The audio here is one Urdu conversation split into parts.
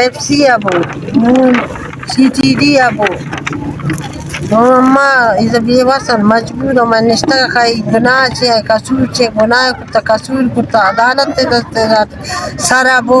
FC abo, CTD abo. Mama is a bewasan majbur man nishta khai guna che kasur che guna kutta kasur kutta adalat te sara bo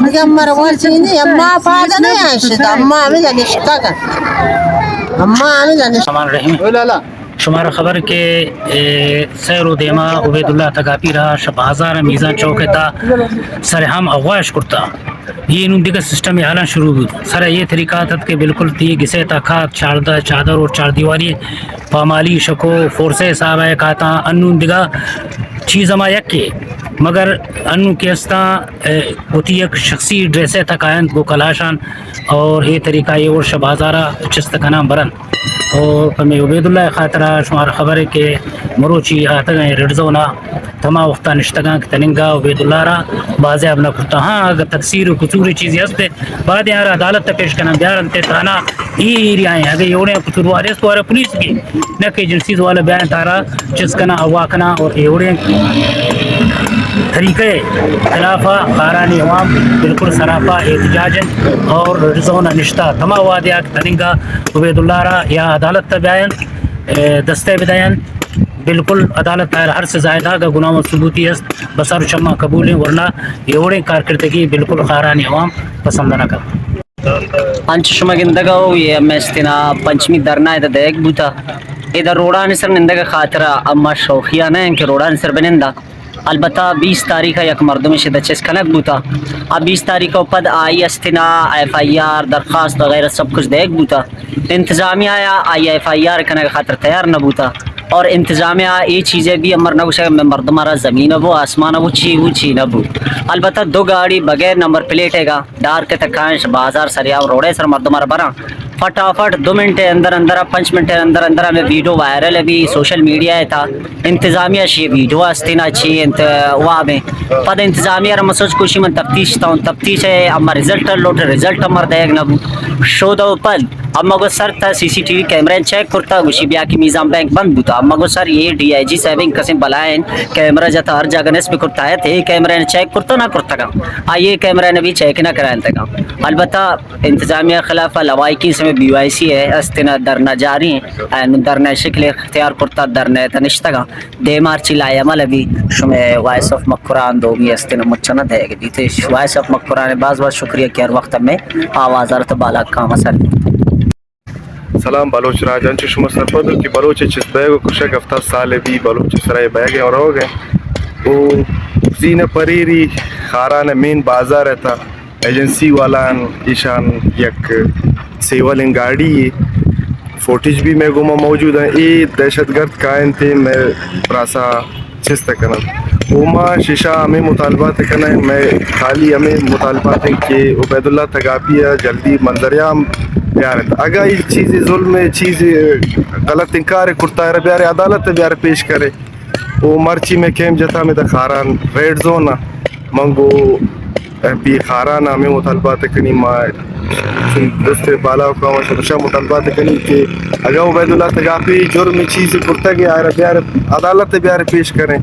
مجمر ورسيني أما فادنا يا شد أما عمل نشتغل أما عمل نشتغل ولا لا شمار خبر کے سیر و دیما عبیداللہ تگاپی رہا شبازار میزان چوک تا سر ہم اغواش کرتا یہ انہوں دیگر سسٹم حالاں شروع ہوئی سر یہ طریقہ تھا کہ بالکل تی گسے تا کھات چادر اور چار دیواری پامالی شکو فورسے صاحب ہے کہتا انہوں دیگر چیز ہما یک کے مگر انو کیستا ہوتی ایک شخصی ڈریسے تھا کائن کو کلاشان اور یہ طریقہ یہ اور شبازارہ چست کا نام برن اور ہمیں عبیداللہ خاطرہ شمار خبر ہے کہ مروچی آتا گئے رڈزونا تما وقتا نشتگاں کہ تننگا عبیداللہ را بازے ابنا کرتا ہاں اگر تقصیر و قصوری چیزی ہستے بعد یہاں عدالت تا پیش کرنا بیارن تے تانا ایری آئیں اگر یوڑے قصور وارے اس کو آرہ پولیس کی نہ کہ جنسیز والا بیان تارا چس کنا اواکنا اور یوڑے طریقے خلافہ خارانی عوام بالکل سراپا احتجاجن اور رضون نشتہ تما وادیا تننگا عبیداللہ را یا عدالت تا بیان دستے بدائن بالکل عدالت ہر سے زائدہ کا گناہ و ثبوتی ہے بسر شمع قبول ورنہ یہ کارکردگی بالکل خارانی عوام پسند نہ کر انچ شما گندگا ہو یہ مستنا پنچمی درنا ہے دیکھ بوتا ادھر روڑا نصر نندگا خاطرہ اما شوخیہ نہ کہ روڑا نصر بنندہ البتہ 20 تاریخ یک مردم شدہ چس کنک بوتا اب 20 تاریخ پد آئی استنا FIR درخواست وغیرہ سب کچھ دیکھ بوتا انتظامیہ آئی FIR کنک خاطر تیار نہ بوتا اور انتظامیہ یہ چیزیں بھی امر نہ کچھ میں مردمارا زمین ابو آسمان ابو چی نبو البتہ دو گاڑی بغیر نمبر پلیٹ ہے گا ڈار کے تکانش بازار سریا روڑے سر مردمارا برا فٹافٹ 2 منٹ اندر 5 منٹ اندر ہمیں ویڈیو وائرل ہے بھی سوشل میڈیا ہے تھا انتظامیہ شی ویڈیو استنا اچھی وہاں میں پد انتظامیہ رم سوچ کوشی من تفتیش تا تفتیش ہے اما رزلٹ لوٹ رزلٹ امر دیکھ نبو شو دو پد اما کو سر تا CCTV کیمرہ چیک کرتا گوشی بیا کی میزان بینک بند بوتا اما کو سر یہ DIG سیونگ قسم بلائن کیمرہ جاتا ہر جگہ نس پہ کرتا ہے تھے کیمرہ نے چیک کرتا نہ کرتا گا آئیے کیمرہ نے بھی چیک نہ کرائن تھا البتہ انتظامیہ خلاف لوائی کی اس میں BYC ہے استنا درنا جاری ہیں درنا شکل اختیار کرتا درنا تنشتا گا دے مارچی لائی عمل ابھی شمیں وائس آف مکران دو بھی استنا مچنا دے گی دیتے وائس آف مکران باز شکریہ کہ ہر وقت میں آواز آرت بالا کام اثر سلام بلوچ راجان شما سرپدر کی بلوچ چیز بیگو کشک 7 سال بھی بلوچ سرائے بیگے اور ہو گئے وہ زین پریری خاران مین بازار رہتا ایجنسی والان ایشان یک سیولنگ گاڑی فوٹیج بھی میں گما موجود ہیں. یہ دہشت گرد کائن تھے میں پراسا چست کنم اوما شیشہ ہمیں مطالبات کرنا ہے. میں خالی ہمیں مطالبات ہیں کہ عبید اللہ تگاپیہ جلدی منظریام پیار ہے. اگر یہ چیز ظلم چیز غلط انکار کرتا ہے بیار عدالت بیار پیش کرے. وہ مرچی میں کیم جتا میں دا خاران ریڈ زون منگو پی خاران ہمیں مطالبات کنی ماں دوست بالا کا شمشہ مطالبات کنی کہ اگر عبید اللہ تگاپی جرم چیز کرتا گیا بیار عدالت بیار پیش کریں.